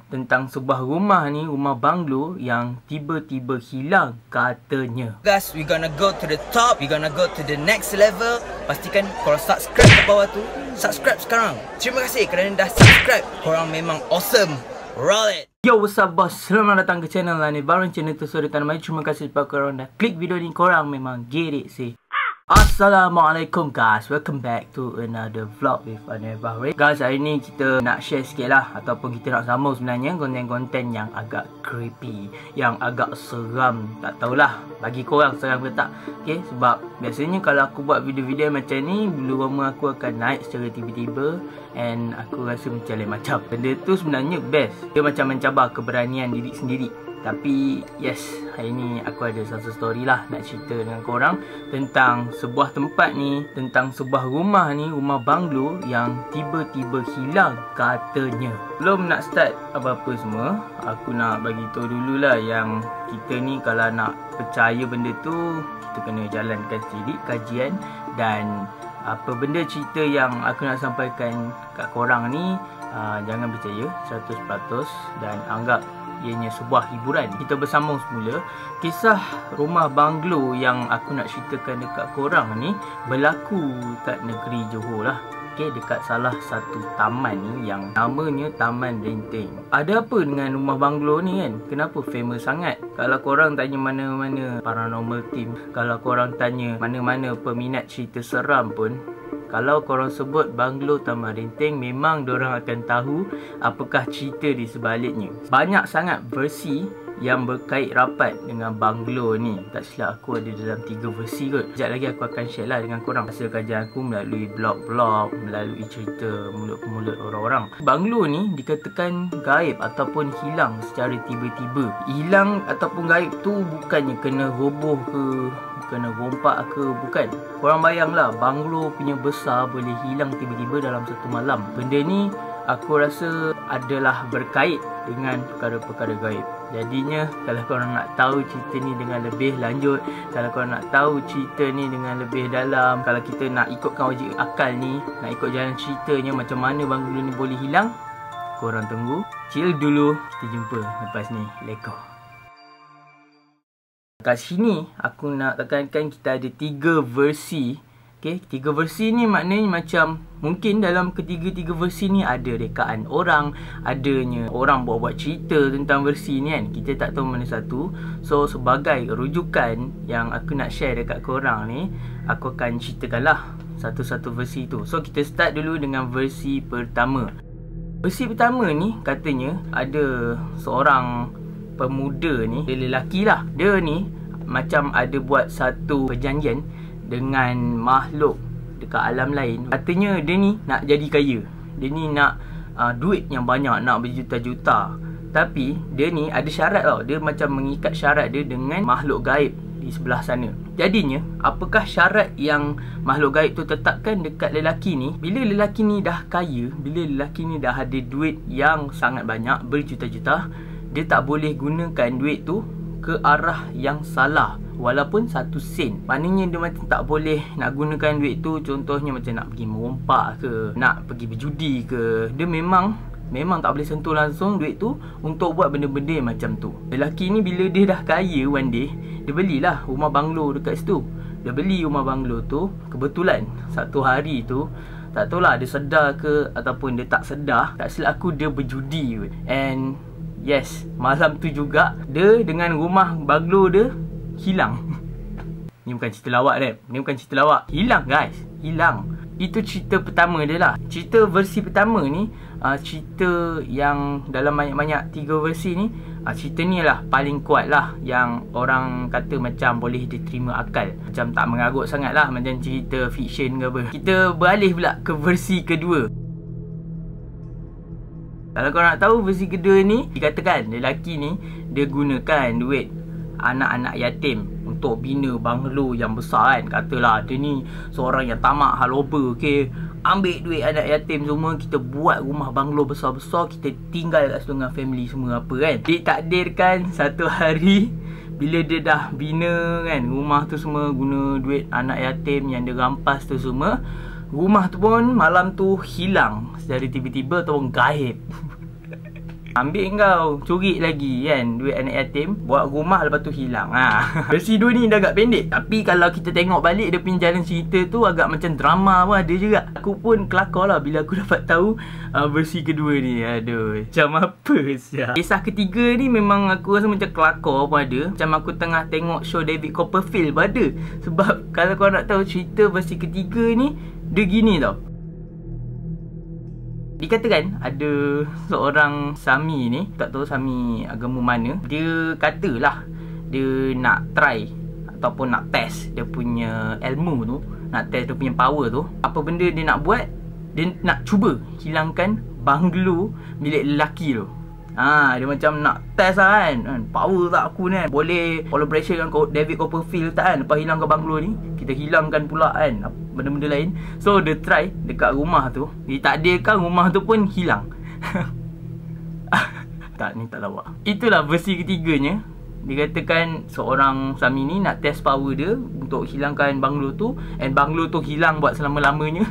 tentang sebuah rumah ni, rumah banglo yang tiba-tiba hilang katanya. Guys, we gonna go to the top, we gonna go to the next level. Pastikan korang subscribe kat bawah tu. Subscribe sekarang. Terima kasih kerana dah subscribe. Korang memang awesome. Roll it. Yo, what's up boss? Selamat datang ke channel Lani Baru channel tu Suri Tanamai. Terima kasih kepada korang dah klik video ni. Korang memang get it sih. Assalamualaikum guys, welcome back to another vlog with Anil Bahri. Guys, hari ni kita nak share sikit lah, ataupun kita nak sambung sebenarnya konten-konten yang agak creepy, yang agak seram. Tak tahulah bagi korang seram ke tak. Okay, sebab biasanya kalau aku buat video-video macam ni, bulu roma aku akan naik secara tiba-tiba. And aku rasa macam lain macam. Benda tu sebenarnya best. Dia macam mencabar keberanian diri sendiri. Tapi yes, hari ni aku ada satu story lah nak cerita dengan korang tentang sebuah tempat ni, tentang sebuah rumah ni, rumah banglo yang tiba-tiba hilang katanya. Belum nak start apa-apa semua, aku nak bagi tahu dululah yang kita ni kalau nak percaya benda tu, kita kena jalankan sendiri kajian. Dan apa benda cerita yang aku nak sampaikan kat korang ni, jangan percaya 100% dan anggap ianya sebuah hiburan. Kita bersambung semula. Kisah rumah banglo yang aku nak ceritakan dekat korang ni berlaku kat negeri Johor lah. Okay, dekat salah satu taman ni yang namanya Taman Renteng. Ada apa dengan rumah banglo ni kan? Kenapa famous sangat? Kalau korang tanya mana-mana paranormal team, kalau korang tanya mana-mana peminat cerita seram pun, kalau korang sebut banglo Taman Renteng, memang dorang akan tahu apakah cerita di sebaliknya. Banyak sangat versi yang berkait rapat dengan banglo ni. Tak silap aku ada dalam 3 versi kot. Sekejap lagi aku akan share lah dengan korang hasil kajian aku melalui blog-blog, melalui cerita mulut ke mulut orang-orang. Banglo ni dikatakan gaib ataupun hilang secara tiba-tiba. Hilang ataupun gaib tu bukannya kena roboh ke, kena rompak ke, bukan. Korang bayanglah, banglo punya besar boleh hilang tiba-tiba dalam satu malam. Benda ni aku rasa adalah berkait dengan perkara-perkara gaib. Jadinya kalau korang nak tahu cerita ni dengan lebih lanjut, kalau korang nak tahu cerita ni dengan lebih dalam, kalau kita nak ikutkan logik akal ni, nak ikut jalan ceritanya macam mana banglo ni boleh hilang, korang tunggu, chill dulu, kita jumpa lepas ni. Let's go. Kat sini aku nak tekankan kita ada 3 versi. Okay, 3 versi ni maknanya macam mungkin dalam ketiga-tiga versi ni ada rekaan orang, adanya orang buat-buat cerita tentang versi ni kan. Kita tak tahu mana satu. So sebagai rujukan yang aku nak share dekat korang ni, aku akan ceritakanlah satu-satu versi tu. So kita start dulu dengan versi pertama. Versi pertama ni katanya ada seorang pemuda ni, dia lelaki lah. Dia ni macam ada buat satu perjanjian dengan makhluk dekat alam lain. Katanya dia ni nak jadi kaya. Dia ni nak duit yang banyak, nak berjuta-juta. Tapi dia ni ada syarat tau. Dia macam mengikat syarat dia dengan makhluk gaib di sebelah sana. Jadinya, apakah syarat yang makhluk gaib tu tetapkan dekat lelaki ni? Bila lelaki ni dah kaya, bila lelaki ni dah ada duit yang sangat banyak, berjuta-juta, dia tak boleh gunakan duit tu ke arah yang salah, walaupun 1 sen. Maknanya dia macam tak boleh nak gunakan duit tu, contohnya macam nak pergi merompak ke, nak pergi berjudi ke. Dia memang tak boleh sentuh langsung duit tu untuk buat benda-benda macam tu. Lelaki ni bila dia dah kaya one day, dia belilah rumah banglo dekat situ. Dia beli rumah banglo tu, kebetulan satu hari tu, tak tahulah dia sedar ke ataupun dia tak sedar, tak silap aku dia berjudi. And yes, malam tu juga dia dengan rumah banglo dia hilang. Ni bukan cerita lawak Rap. Ni bukan cerita lawak. Hilang guys. Hilang. Itu cerita pertama dia lah. Cerita versi pertama ni, cerita yang dalam banyak-banyak 3 versi ni, cerita ni lah paling kuat lah, yang orang kata macam boleh diterima akal. Macam tak mengarut sangat lah, macam cerita fiction ke apa. Kita beralih pula ke versi kedua. Kalau korang nak tahu versi kedua ni, dikatakan lelaki ni dia gunakan duit anak-anak yatim untuk bina banglo yang besar kan. Katalah dia ni seorang yang tamak haloba. Okay, ambil duit anak yatim semua, kita buat rumah banglo besar-besar, kita tinggal kat situ dengan family semua apa kan. Ditakdirkan satu hari bila dia dah bina kan rumah tu semua, guna duit anak yatim yang dia rampas tu semua, rumah tu pun malam tu hilang secara tiba-tiba ataupun gaib. Ambil kau, curi lagi kan duit anak yatim, buat rumah lepas tu hilang. Versi 2 ni dah agak pendek, tapi kalau kita tengok balik dia punya jalan cerita tu agak macam drama pun ada juga. Aku pun kelakar lah bila aku dapat tahu versi kedua ni. Aduh, macam apa siap. Kisah ketiga ni memang aku rasa macam kelakar pun ada. Macam aku tengah tengok show David Copperfield pun ada. Sebab kalau kau nak tahu cerita versi ketiga ni, dia gini tau. Dikatakan ada seorang Sami ni, tak tahu Sami agama mana, dia katalah dia nak try ataupun nak test dia punya ilmu tu, nak test dia punya power tu. Apa benda dia nak buat? Dia nak cuba hilangkan banglo milik lelaki tu. Dia macam nak test lah kan, power tak aku ni kan, boleh collaboration dengan David Copperfield tak kan, lepas hilangkan banglo ni kita hilangkan pula kan benda-benda lain. So dia try dekat rumah tu, ditakdirkan rumah tu pun hilang. Tak, ni tak lawak. Itulah versi ketiganya. Dikatakan seorang Sami ni nak test power dia untuk hilangkan banglo tu, and banglo tu hilang buat selama-lamanya.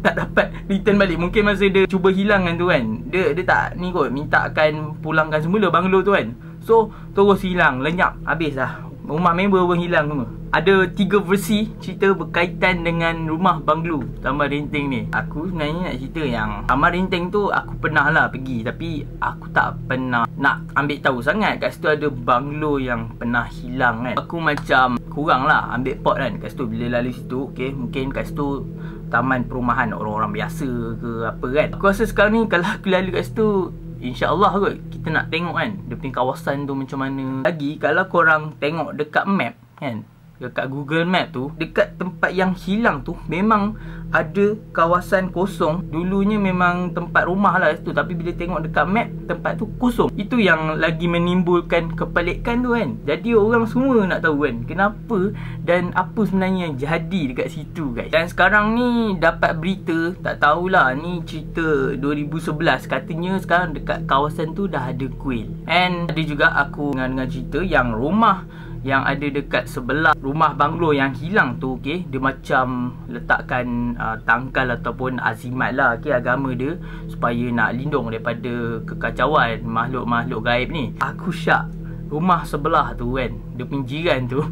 Tak dapat return balik. Mungkin masa dia cuba hilangkan tu kan, dia tak ni kot, mintakan pulangkan semula banglo tu kan. So terus hilang, lenyap, habis dah. Rumah member pun hilang semua. Ada 3 versi cerita berkaitan dengan rumah banglo Taman Renteng ni. Aku sebenarnya nak cerita yang Taman Renteng tu aku pernah lah pergi, tapi aku tak pernah nak ambil tahu sangat kat situ ada banglo yang pernah hilang kan. Aku macam kurang lah ambil pot kan kat situ bila lalu situ. Okay, mungkin kat situ taman perumahan orang-orang biasa ke apa kan. Aku rasa sekarang ni kalau aku lalu kat situ, InsyaAllah kot kita nak tengok kan dia punya kawasan tu macam mana. Lagi kalau korang tengok dekat map kan, dekat Google Map tu, dekat tempat yang hilang tu memang ada kawasan kosong. Dulunya memang tempat rumah lah situ, tapi bila tengok dekat map tempat tu kosong. Itu yang lagi menimbulkan kepelikan tu kan. Jadi orang semua nak tahu kan kenapa dan apa sebenarnya yang jadi dekat situ guys. Dan sekarang ni dapat berita, tak tahulah ni cerita 2011, katanya sekarang dekat kawasan tu dah ada kuil. And ada juga aku dengar cerita yang rumah yang ada dekat sebelah rumah banglo yang hilang tu, okay, dia macam letakkan tangkal ataupun azimat lah, okay, agama dia supaya nak lindung daripada kekacauan makhluk-makhluk gaib ni. Aku syak rumah sebelah tu kan, dia punya jiran tu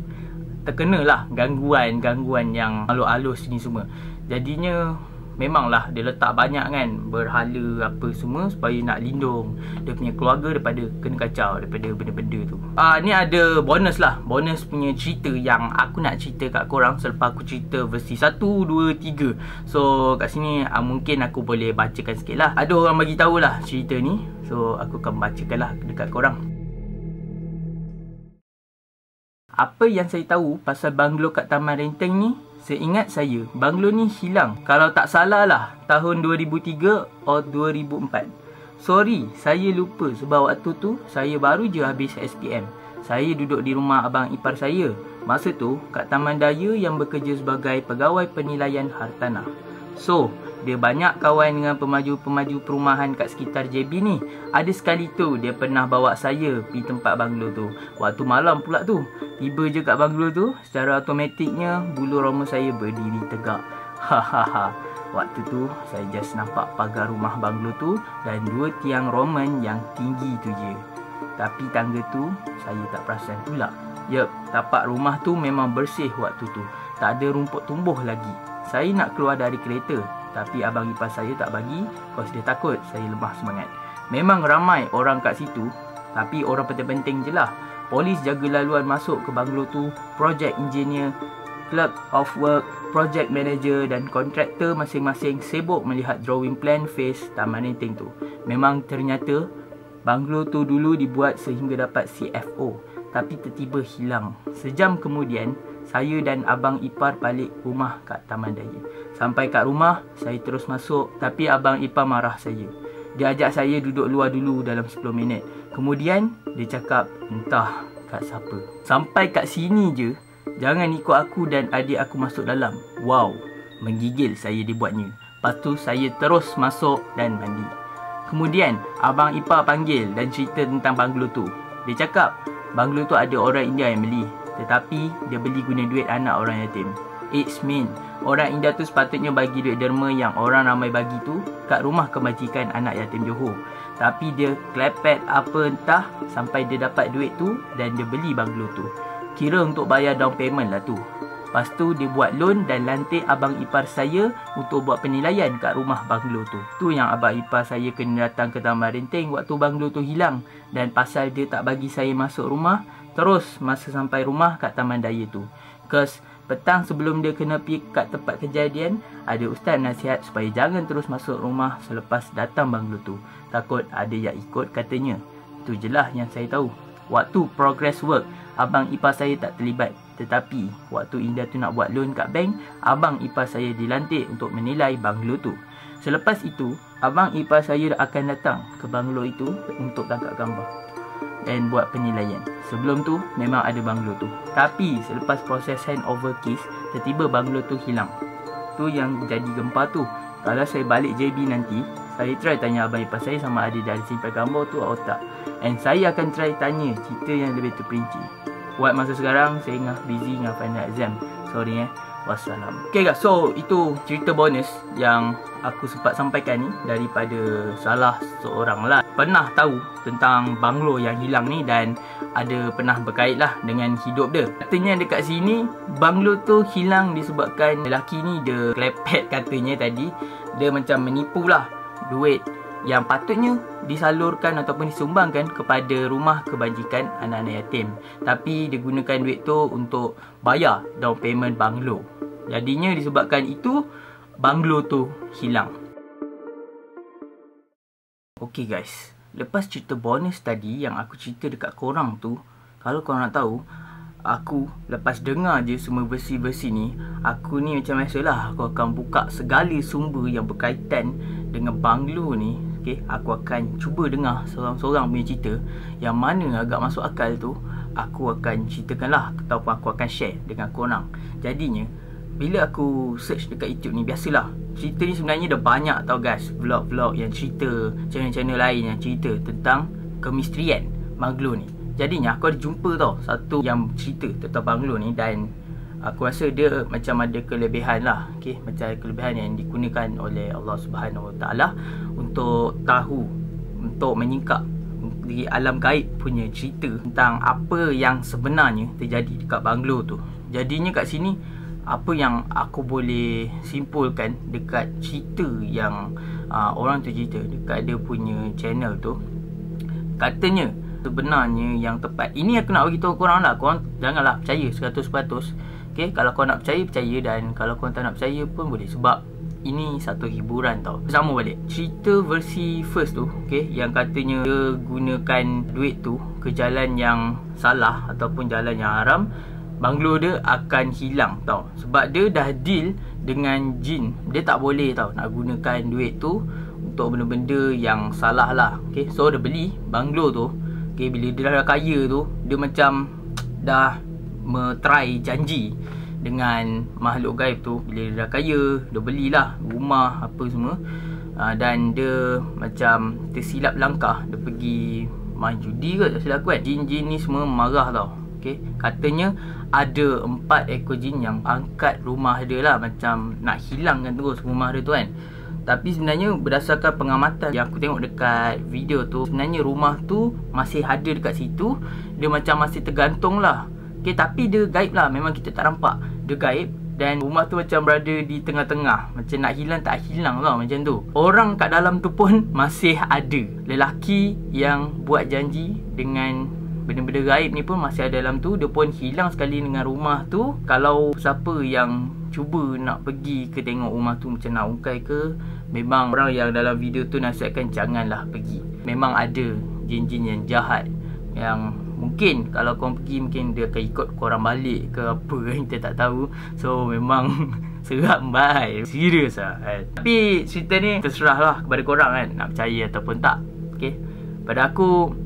terkena lah gangguan yang halus-halus ni semua. Jadinya memanglah dia letak banyak kan berhala apa semua supaya nak lindung dia punya keluarga daripada kena kacau daripada benda-benda tu. Ni ada bonus lah, bonus punya cerita yang aku nak cerita kat korang selepas aku cerita versi 1, 2, 3. So kat sini mungkin aku boleh bacakan sikit lah. Ada orang bagi tahulah cerita ni, so aku akan bacakan lah dekat korang. Apa yang saya tahu pasal banglo kat Taman Renteng ni, seingat saya banglo ni hilang, kalau tak salah lah tahun 2003 atau 2004. Sorry, saya lupa sebab waktu tu saya baru je habis SPM. Saya duduk di rumah abang ipar saya masa tu kat Taman Daya yang bekerja sebagai pegawai penilaian hartanah. So dia banyak kawan dengan pemaju-pemaju perumahan kat sekitar JB ni. Ada sekali tu dia pernah bawa saya pergi tempat banglo tu. Waktu malam pula tu. Tiba je kat banglo tu, secara automatiknya bulu roma saya berdiri tegak. Hahaha. Waktu tu saya just nampak pagar rumah banglo tu dan 2 tiang Roman yang tinggi tu je. Tapi tangga tu saya tak perasan pula. Yup, tapak rumah tu memang bersih waktu tu. Tak ada rumput tumbuh lagi. Saya nak keluar dari kereta, tapi abang ipar saya tak bagi, cause dia takut saya lemah semangat. Memang ramai orang kat situ, tapi orang penting-penting je lah. Polis jaga laluan masuk ke banglo tu, project engineer, clerk of work, project manager dan kontraktor masing-masing sibuk melihat drawing plan phase Taman Renteng tu. Memang ternyata banglo tu dulu dibuat sehingga dapat CFO, tapi tiba-tiba hilang. Sejam kemudian, saya dan abang ipar balik rumah kat Taman Daya. Sampai kat rumah, saya terus masuk, tapi abang ipar marah saya. Dia ajak saya duduk luar dulu dalam 10 minit. Kemudian, dia cakap, entah kat siapa. Sampai kat sini je, jangan ikut aku dan adik aku masuk dalam. Wow, menggigil saya dibuatnya. Lepas tu, saya terus masuk dan mandi. Kemudian, abang ipar panggil dan cerita tentang banglo tu. Dia cakap, banglo tu ada orang India yang beli. Tetapi dia beli guna duit anak orang yatim. It's mean Orang India tu sepatutnya bagi duit derma yang orang ramai bagi tu kat rumah kebajikan anak yatim Johor. Tapi dia klepet apa entah sampai dia dapat duit tu dan dia beli banglo tu. Kira untuk bayar down payment lah tu. Lepas tu dia buat loan dan lantik abang ipar saya untuk buat penilaian kat rumah banglo tu. Tu yang abang ipar saya kena datang ke Taman Renteng waktu banglo tu hilang. Dan pasal dia tak bagi saya masuk rumah, terus masa sampai rumah kat Taman Daya tu. Cause petang sebelum dia kena pergi kat tempat kejadian, ada ustaz nasihat supaya jangan terus masuk rumah selepas datang banglo tu. Takut ada yang ikut katanya. Itu je lah yang saya tahu. Waktu progress work, abang ipar saya tak terlibat. Tetapi waktu Indah tu nak buat loan kat bank, abang ipar saya dilantik untuk menilai banglo tu. Selepas itu, abang ipar saya akan datang ke banglo itu untuk tangkap gambar dan buat penilaian. Sebelum tu memang ada banglo tu. Tapi selepas proses handover case, tiba-tiba banglo tu hilang. Tu yang jadi gempa tu. Kalau saya balik JB nanti, saya try tanya abang ipar saya sama ada dia ada simpan gambar tu atau tak. And saya akan try tanya cerita yang lebih terperinci. Buat masa sekarang, saya tengah busy dengan final exam. Sorry Wassalam. Okay guys, so itu cerita bonus yang aku sempat sampaikan ni daripada salah seorang lah. Pernah tahu tentang banglo yang hilang ni dan ada pernah berkait lah dengan hidup dia. Katanya dekat sini banglo tu hilang disebabkan lelaki ni dia klepet katanya tadi. Dia macam menipu lah duit yang patutnya disalurkan ataupun disumbangkan kepada rumah kebajikan anak-anak yatim. Tapi dia gunakan duit tu untuk bayar down payment banglo. Jadinya disebabkan itu banglo tu hilang. Okay guys, lepas cerita bonus tadi yang aku cerita dekat korang tu, kalau korang nak tahu, aku lepas dengar je semua versi-versi ni, aku ni macam biasalah, aku akan buka segala sumber yang berkaitan dengan banglo ni. Okay, aku akan cuba dengar seorang-seorang punya cerita yang mana agak masuk akal tu, aku akan ceritakan lah ataupun aku akan share dengan korang. Jadinya bila aku search dekat YouTube ni, biasalah cerita ni sebenarnya dah banyak tau guys, vlog-vlog yang cerita, channel-channel lain yang cerita tentang kemisterian banglo ni. Jadinya aku ada jumpa tau satu yang cerita tentang banglo ni dan aku rasa dia macam ada kelebihan lah. Okay, macam ada kelebihan yang digunakan oleh Allah Subhanahu Wa Taala untuk tahu, untuk menyingkap di alam gaib punya cerita tentang apa yang sebenarnya terjadi dekat banglo tu. Jadinya kat sini apa yang aku boleh simpulkan dekat cerita yang orang tu cerita dekat dia punya channel tu, katanya sebenarnya yang tepat, ini aku nak beritahu korang lah, korang janganlah percaya 100%. Okay, kalau korang nak percaya, percaya, dan kalau korang tak nak percaya pun boleh, sebab ini satu hiburan tau. Sama balik cerita versi first tu, okay, yang katanya dia gunakan duit tu ke jalan yang salah ataupun jalan yang haram, banglo dia akan hilang tau. Sebab dia dah deal dengan jin, dia tak boleh tau nak gunakan duit tu untuk benda-benda yang salah lah. Okay, so dia beli banglo tu. Okay, bila dia dah kaya tu, dia macam dah try janji dengan makhluk gaib tu. Bila dia dah kaya, dia belilah rumah apa semua, dan dia macam tersilap langkah, dia pergi main judi ke tak silap aku kan. Jin-jin ni semua marah tau. Okay, katanya ada 4 ekor jin yang angkat rumah dia lah, macam nak hilangkan terus rumah dia tu kan. Tapi sebenarnya berdasarkan pengamatan yang aku tengok dekat video tu, sebenarnya rumah tu masih ada dekat situ. Dia macam masih tergantung lah. Okay, tapi dia gaib lah, memang kita tak nampak, dia gaib. Dan rumah tu macam berada di tengah-tengah, macam nak hilang tak hilang tau, macam tu. Orang kat dalam tu pun masih ada. Lelaki yang buat janji dengan benda-benda gaib ni pun masih ada dalam tu. Dia pun hilang sekali dengan rumah tu. Kalau siapa yang cuba nak pergi ke tengok rumah tu macam nak ungkai ke, memang orang yang dalam video tu nasihatkan janganlah pergi. Memang ada jin-jin yang jahat yang mungkin kalau korang pergi, mungkin dia akan ikut korang balik ke apa kan, kita tak tahu. So memang seram baik, serius lah kan. Tapi cerita ni terserah lah kepada korang kan, nak percaya ataupun tak. Okay, pada aku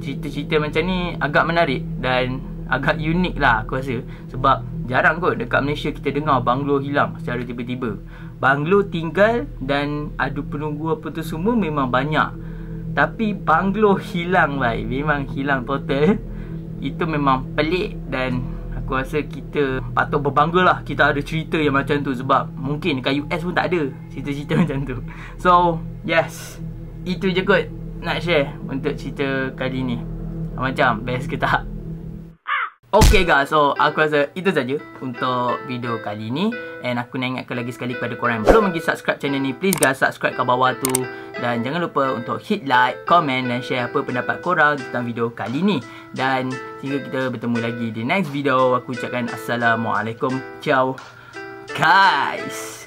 cerita-cerita macam ni agak menarik dan agak unik lah aku rasa. Sebab jarang kot dekat Malaysia kita dengar banglo hilang secara tiba-tiba. Banglo tinggal dan adu penunggu apa tu semua memang banyak, tapi banglo hilang baik, memang hilang total. Itu memang pelik dan aku aku rasa kita patut berbangga lah kita ada cerita yang macam tu. Sebab mungkin kat US pun tak ada cerita-cerita macam tu. So yes, itu je kot nak share untuk cerita kali ni. Macam best ke tak? Okay guys, so aku rasa itu saja untuk video kali ni. And aku nak ingatkan lagi sekali kepada korang belum lagi subscribe channel ni, please guys subscribe kat bawah tu. Dan jangan lupa untuk hit like, komen dan share apa pendapat korang tentang video kali ni. Dan hingga kita bertemu lagi di next video, aku ucapkan Assalamualaikum. Ciao guys.